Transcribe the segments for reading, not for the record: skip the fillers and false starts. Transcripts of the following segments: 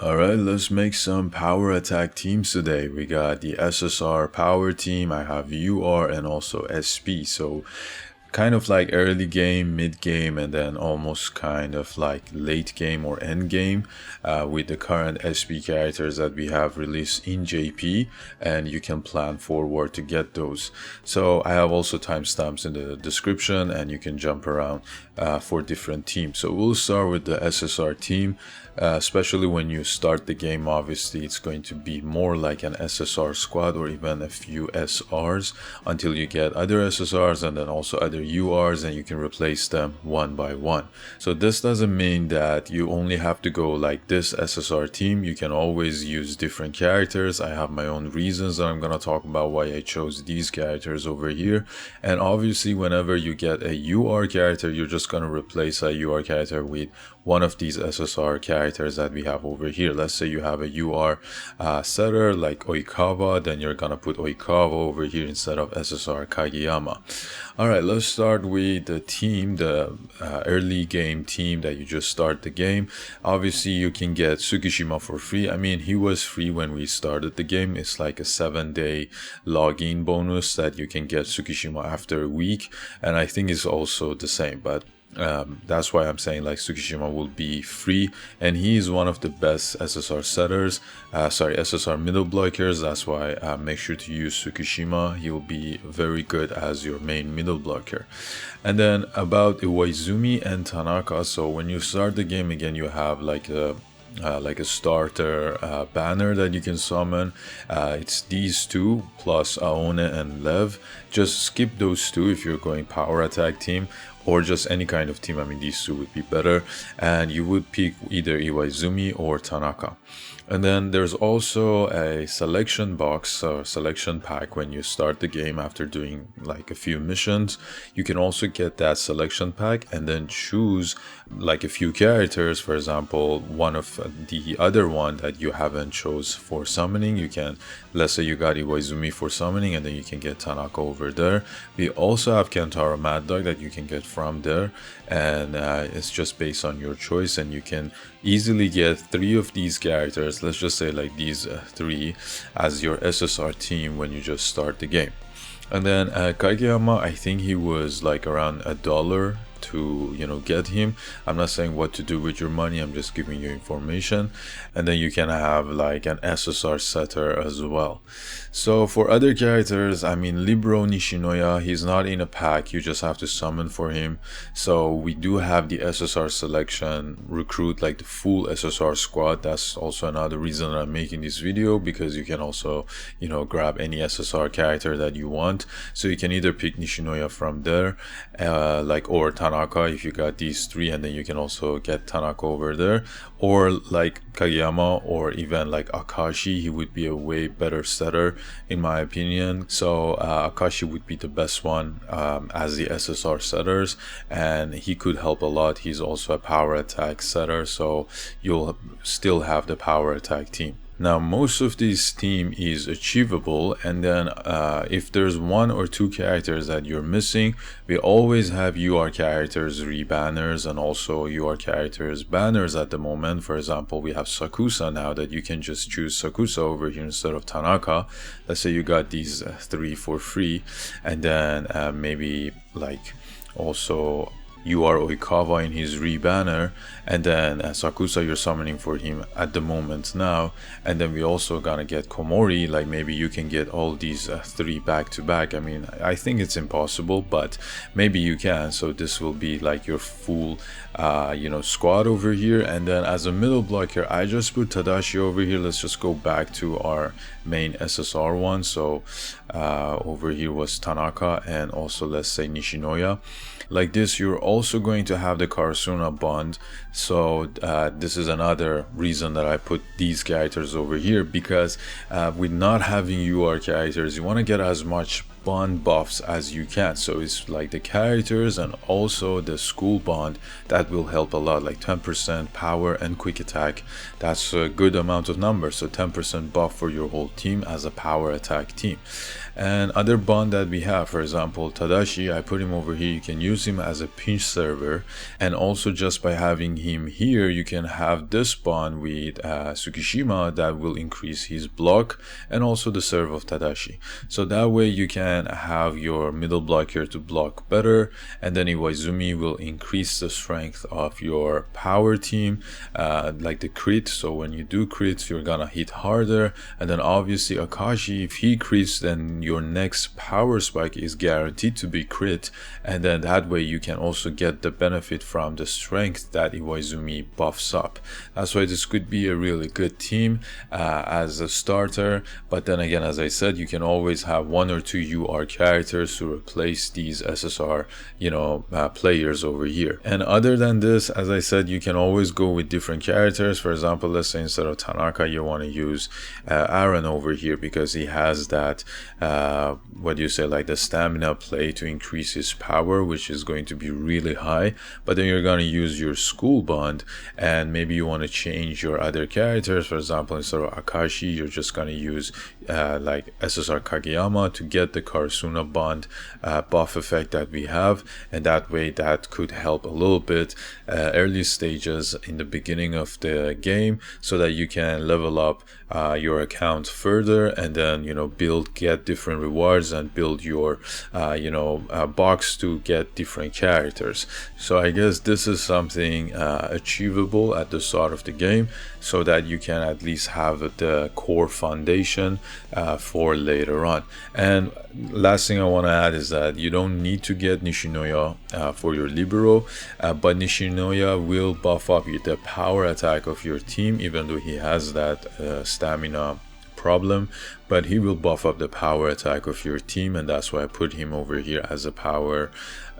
Alright, let's make some power attack teams today. We got the SSR power team, I have UR and also SP. So kind of like early game, mid game, and then almost kind of like late game or end game with the current SP characters that we have released in JP, and you can plan forward to get those. So I have also timestamps in the description and you can jump around for different teams. So we'll start with the SSR team. Especially when you start the game, obviously it's going to be more like an SSR squad or even a few SRs until you get other SSRs and then also other URs, and you can replace them one by one. So this doesn't mean that you only have to go like this SSR team. You can always use different characters. I have my own reasons that I'm going to talk about why I chose these characters over here. And obviously whenever you get a UR character, you're just going to replace a UR character with one of these SSR characters that we have over here. Let's say you have a UR setter like Oikawa, then you're gonna put Oikawa over here instead of SSR Kageyama. Alright, let's start with the team, the early game team that you just start the game. Obviously you can get Tsukishima for free. I mean, he was free when we started the game. It's like a 7-day login bonus that you can get Tsukishima after a week, and I think it's also the same, but that's why I'm saying like Tsukishima will be free, and he is one of the best SSR setters, SSR middle blockers. That's why make sure to use Tsukishima. He will be very good as your main middle blocker. And then about Iwaizumi and Tanaka, so when you start the game again, you have like a starter banner that you can summon. It's these two plus Aone and Lev. Just skip those two if you're going power attack team, or just any kind of team. I mean, these two would be better, and you would pick either Iwaizumi or Tanaka. And then there's also a selection box or selection pack when you start the game after doing like a few missions. You can also get that selection pack and then choose like a few characters. For example, one of the other one that you haven't chose for summoning, you can, let's say you got Iwaizumi for summoning, and then you can get Tanaka over there. We also have Kentaro Mad Dog that you can get from there, and it's just based on your choice, and you can easily get 3 of these characters, let's just say like these 3, as your SSR team when you just start the game. And then Kageyama, I think he was like around $1 to, you know, get him. I'm not saying what to do with your money, I'm just giving you information. And then you can have like an SSR setter as well. So for other characters, I mean, Libro Nishinoya, he's not in a pack, you just have to summon for him. So we do have the SSR selection recruit, like the full SSR squad. That's also another reason that I'm making this video, because you can also, you know, grab any SSR character that you want. So you can either pick Nishinoya from there, or Tanaka if you got these 3, and then you can also get Tanaka over there, or like Kageyama, or even like Akashi. He would be a way better setter in my opinion. So Akashi would be the best one as the SSR setters, and he could help a lot. He's also a power attack setter, so you'll still have the power attack team. Now, most of this team is achievable, and then if there's 1 or 2 characters that you're missing, we always have UR characters re-banners and also UR characters banners at the moment. For example, we have Sakusa now that you can just choose Sakusa over here instead of Tanaka. Let's say you got these 3 for free, and then maybe like also UR Oikawa in his re-banner, and then Sakusa you're summoning for him at the moment now. And then we also gonna get Komori, like maybe you can get all these 3 back to back. I mean, I think it's impossible, but maybe you can. So this will be like your full you know, squad over here. And then as a middle blocker, I just put Tadashi over here. Let's just go back to our main SSR one. So over here was Tanaka, and also let's say Nishinoya. Like this, you're also going to have the Karasuna bond. So this is another reason that I put these characters over here, because with not having UR characters, you want to get as much bond buffs as you can. So it's like the characters and also the school bond that will help a lot, like 10% power and quick attack. That's a good amount of numbers. So 10% buff for your whole team as a power attack team. And other bond that we have, for example, Tadashi, I put him over here. You can use him as a pinch server, and also just by having him here, you can have this bond with Tsukishima that will increase his block and also the serve of Tadashi. So that way you can have your middle blocker to block better, and then Iwaizumi will increase the strength of your power team, like the crit. So when you do crits, you're gonna hit harder. And then obviously Akashi, if he crits, then your next power spike is guaranteed to be crit, and then that way you can also get the benefit from the strength that Iwaizumi buffs up. That's why this could be a really good team as a starter. But then again, as I said, you can always have 1 or 2 UR characters to replace these SSR players over here. And other than this, as I said, you can always go with different characters. For example, let's say instead of Tanaka, you want to use Aaron over here because he has that like the stamina play to increase his power, which is going to be really high. But then you're going to use your school bond, and maybe you want to change your other characters. For example, instead of Akashi, you're just going to use like SSR Kageyama to get the Karasuna bond buff effect that we have, and that way that could help a little bit early stages in the beginning of the game, so that you can level up your account further, and then get different rewards and build your box to get different characters. So I guess this is something achievable at the start of the game, so that you can at least have the core foundation for later on. And last thing I want to add is that you don't need to get Nishinoya for your libero, but Nishinoya will buff up the power attack of your team, even though he has that stamina problem, but he will buff up the power attack of your team, and that's why I put him over here as a power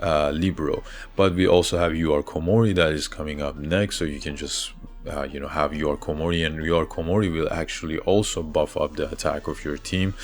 libero. But we also have UR Komori that is coming up next, so you can just have your Komori, and your Komori will actually also buff up the attack of your team,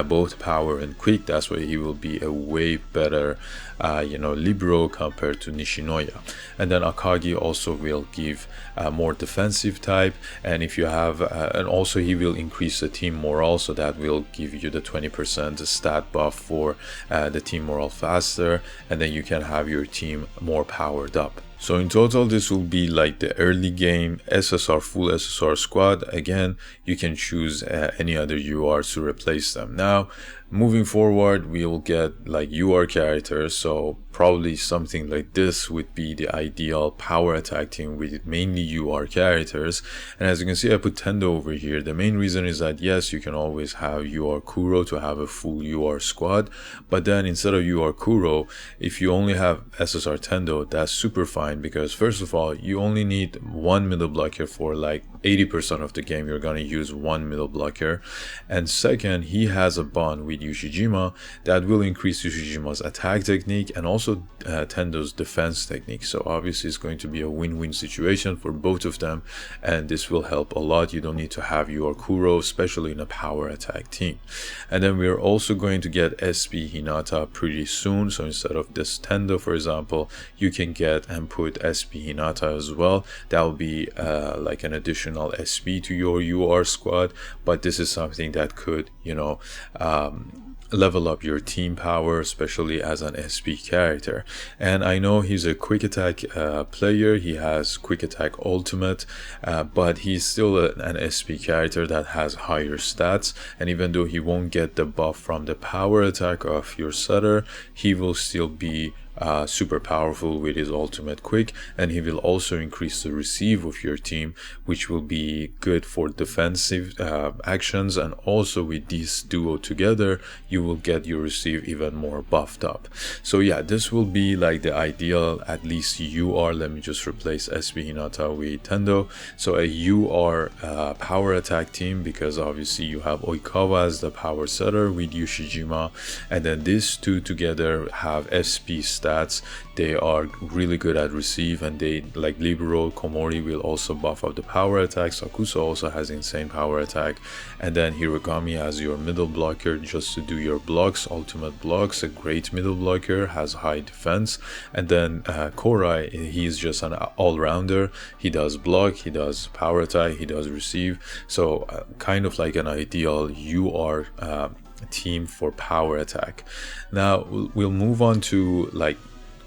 both power and quick. That's why he will be a way better libero compared to Nishinoya. And then Akagi also will give more defensive type, and if you have and also he will increase the team morale, so that will give you the 20% stat buff for the team morale faster, and then you can have your team more powered up. So in total, this will be like the early game SSR, full SSR squad. Again, you can choose any other URs to replace them. Now, moving forward, we will get like UR characters, so probably something like this would be the ideal power attack team with mainly UR characters. And as you can see, I put Tendo over here. The main reason is that yes, you can always have UR Kuro to have a full UR squad, but then instead of UR Kuro, if you only have SSR Tendo, that's super fine, because first of all, you only need 1 middle blocker for like 80% of the game. You're gonna use 1 middle blocker, and second, he has a bond with Ushijima that will increase Ushijima's attack technique and also Tendo's defense technique. So obviously it's going to be a win-win situation for both of them, and this will help a lot. You don't need to have your Kuro, especially in a power attack team. And then we're also going to get SP Hinata pretty soon, so instead of this Tendo, for example, you can get and put SP Hinata as well. That will be like an additional SP to your UR squad, but this is something that could level up your team power, especially as an SP character. And I know he's a quick attack player, he has quick attack ultimate, but he's still an SP character that has higher stats, and even though he won't get the buff from the power attack of your setter, he will still be super powerful with his ultimate quick, and he will also increase the receive of your team, which will be good for defensive actions. And also with these duo together, you will get your receive even more buffed up. So yeah, this will be like the ideal, at least UR. Let me just replace SP Hinata with Tendo. So a UR power attack team, because obviously you have Oikawa as the power setter with Ushijima, and then these two together have SP stats. They are really good at receive, and they like libero. Komori will also buff up the power attack. Sakusa also has insane power attack, and then Hirogami as your middle blocker just to do your blocks, ultimate blocks. A great middle blocker, has high defense. And then Korai, he's just an all-rounder. He does block, he does power attack, he does receive. So kind of like an ideal UR team for power attack. Now we'll move on to like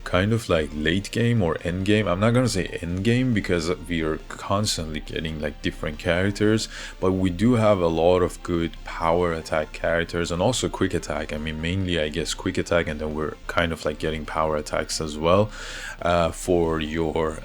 kind of like late game or end game. I'm not gonna say end game because we are constantly getting like different characters, but we do have a lot of good power attack characters and also quick attack. I mean, mainly I guess quick attack, and then we're kind of like getting power attacks as well for your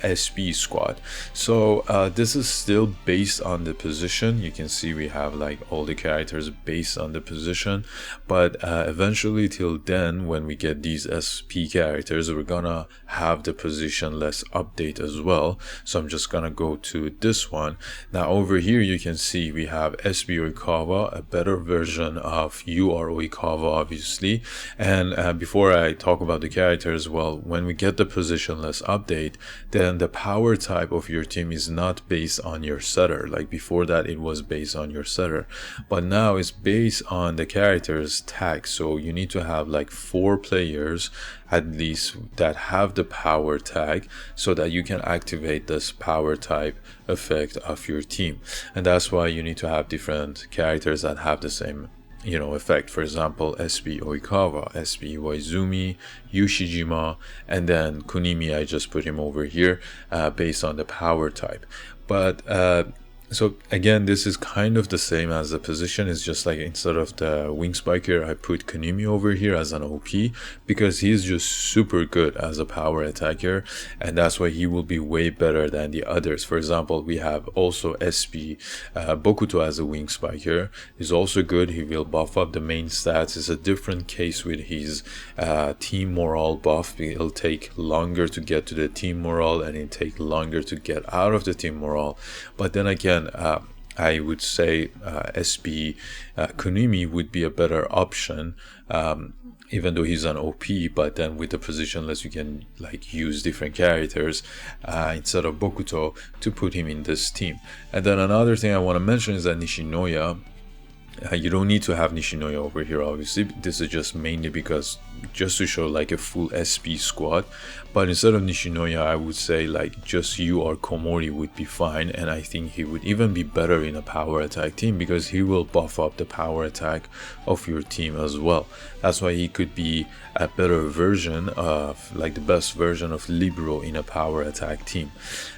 SB squad. So this is still based on the position. You can see we have like all the characters based on the position, but eventually till then, when we get these SP characters, we're gonna have the positionless update as well. So I'm just gonna go to this one. Now over here you can see we have SB Oikawa, a better version of UR Oikawa obviously. And before I talk about the characters, well, when we get the positionless update, then the power type of your team is not based on your setter. Like before that it was based on your setter, but now it's based on the character's tag. So you need to have like 4 players at least that have the power tag so that you can activate this power type effect of your team. And that's why you need to have different characters that have the same, you know, effect. For example, SB Oikawa, SB Waizumi, Yushijima, and then Kunimi, I just put him over here based on the power type. But so again, this is kind of the same as the position. It's just like instead of the wing spiker, I put Kunimi over here as an OP because he's just super good as a power attacker, and that's why he will be way better than the others. For example, we have also SB Bokuto as a wing spiker. He's also good. He will buff up the main stats. It's a different case with his team morale buff. It'll take longer to get to the team morale, and it'll take longer to get out of the team morale. But then again, I would say SB Kunimi would be a better option, even though he's an OP. But then with the positionless, you can like use different characters instead of Bokuto to put him in this team. And then another thing I want to mention is that Nishinoya, you don't need to have Nishinoya over here, obviously. This is just mainly because just to show like a full SP squad. But instead of Nishinoya, I would say like just you or Komori would be fine, and I think he would even be better in a power attack team because he will buff up the power attack of your team as well. That's why he could be a better version of like the best version of Libero in a power attack team.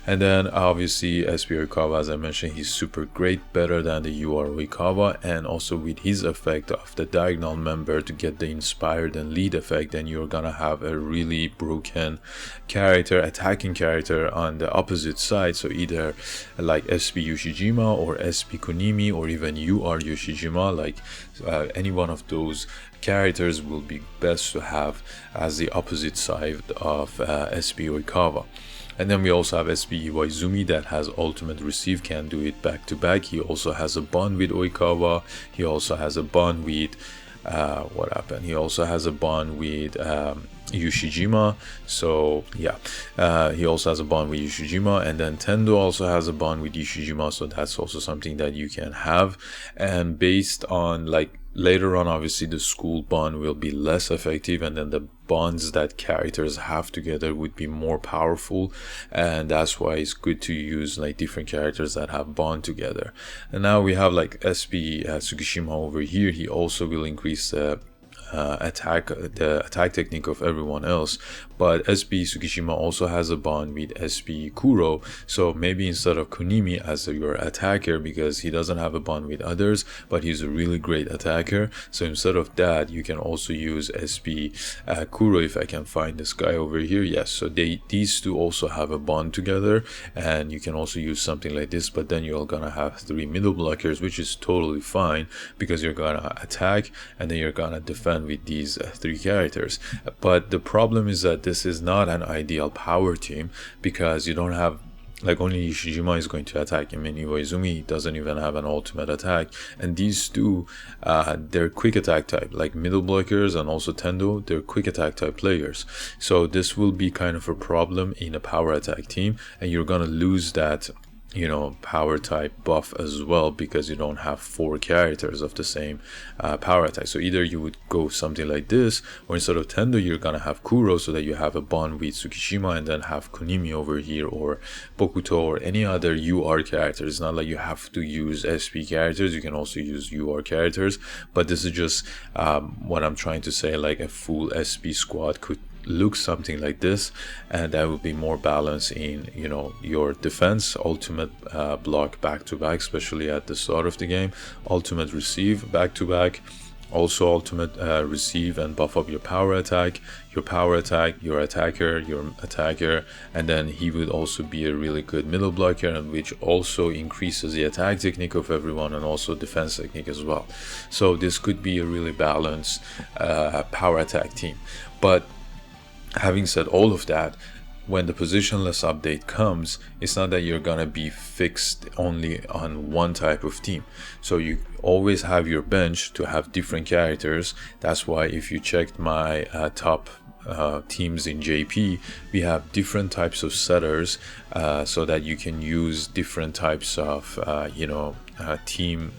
And then obviously SB Oikawa, as I mentioned, he's super great, better than the UR Oikawa, and also with his effect of the diagonal member to get the inspired and lead effect, then you're gonna have a really broken character, attacking character on the opposite side. So either like SB Yoshijima or SB Kunimi or even UR Yoshijima, like any one of those characters will be best to have as the opposite side of SB Oikawa. And then we also have SB Waizumi that has ultimate receive, can do it back to back. He also has a bond with Oikawa. He also has a bond with what happened? He also has a bond with Yoshijima. So yeah, he also has a bond with Yoshijima, and then Tendo also has a bond with Yoshijima. So that's also something that you can have. And based on like later on, obviously the school bond will be less effective, and then the bonds that characters have together would be more powerful, and that's why it's good to use like different characters that have bond together. And now we have like SB Tsukishima over here. He also will increase the attack technique of everyone else, but SB Tsukishima also has a bond with SB Kuro, so maybe instead of Kunimi as your attacker, because he doesn't have a bond with others, but he's a really great attacker, so instead of that you can also use SB Kuro. If I can find this guy over here, yes, so these two also have a bond together, and you can also use something like this, but then you're gonna have 3 middle blockers, which is totally fine because you're gonna attack and then you're gonna defend with these 3 characters. But the problem is that this is not an ideal power team because you don't have like only Yoshijima is going to attack. I mean, Iwaizumi doesn't even have an ultimate attack, and these two they're quick attack type, like middle blockers, and also Tendo, they're quick attack type players. So this will be kind of a problem in a power attack team, and you're gonna lose that power type buff as well, because you don't have 4 characters of the same power attack. So either you would go something like this, or instead of Tendo you're gonna have Kuro, so that you have a bond with Tsukishima, and then have Kunimi over here, or Bokuto, or any other UR character. It's not like you have to use SP characters, you can also use UR characters, but this is just what I'm trying to say. Like a full SP squad could look something like this, and that would be more balanced in your defense, ultimate block back to back, especially at the start of the game, ultimate receive back to back, also ultimate receive and buff up your power attack, your attacker, and then he would also be a really good middle blocker, and which also increases the attack technique of everyone and also defense technique as well. So this could be a really balanced power attack team. But having said all of that, when the positionless update comes, it's not that you're gonna be fixed only on one type of team. So you always have your bench to have different characters. That's why if you checked my top teams in JP, we have different types of setters, so that you can use different types of team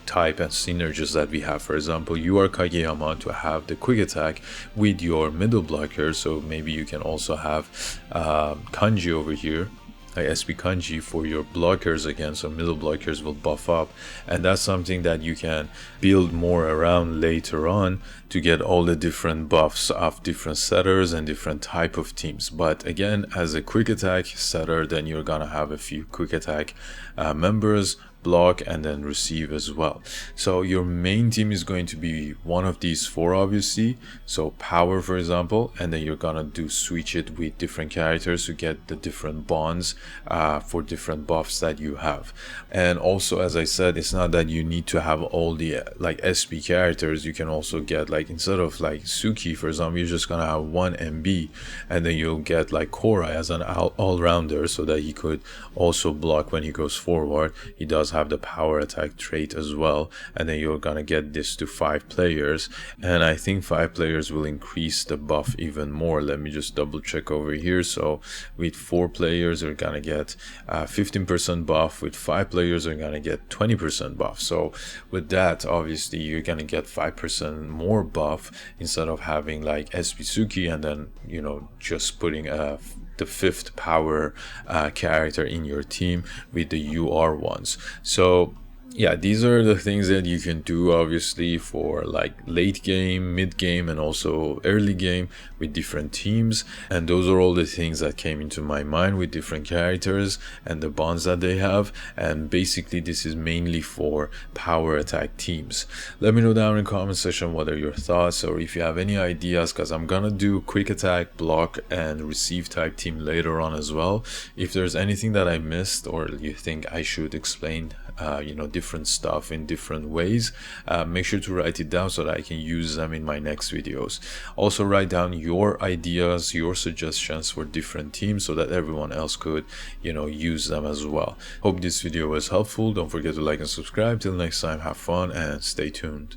type and synergies that we have. For example, you are Kageyama to have the quick attack with your middle blocker, so maybe you can also have Kanji over here, like SP Kanji, for your blockers again, so middle blockers will buff up, and that's something that you can build more around later on to get all the different buffs of different setters and different type of teams. But again, as a quick attack setter, then you're gonna have a few quick attack members, block, and then receive as well. So your main team is going to be one of these 4, obviously, so power for example, and then you're gonna switch it with different characters to get the different bonds for different buffs that you have. And also, as I said, it's not that you need to have all the like SP characters. You can also get, like, instead of like Suki for example, you're just gonna have 1 MB, and then you'll get like Korra as an all-rounder, so that he could also block when he goes forward. He does have the power attack trait as well, and then you're gonna get this to 5 players, and I think 5 players will increase the buff even more. Let me just double check over here. So with 4 players you're gonna get 15% buff, with 5 players you're gonna get 20% buff. So with that, obviously you're gonna get 5% more buff, instead of having like SP Suki and then just putting the 5th power character in your team with the UR ones. So yeah, these are the things that you can do, obviously, for like late game, mid game, and also early game with different teams. And those are all the things that came into my mind with different characters and the bonds that they have. And basically this is mainly for power attack teams. Let me know down in the comment section what are your thoughts, or if you have any ideas, because I'm gonna do quick attack, block, and receive type team later on as well. If there's anything that I missed, or you think I should explain different stuff in different ways, make sure to write it down so that I can use them in my next videos. Also write down your ideas, your suggestions for different teams, so that everyone else could use them as well. Hope this video was helpful. Don't forget to like and subscribe. Till next time, have fun and stay tuned.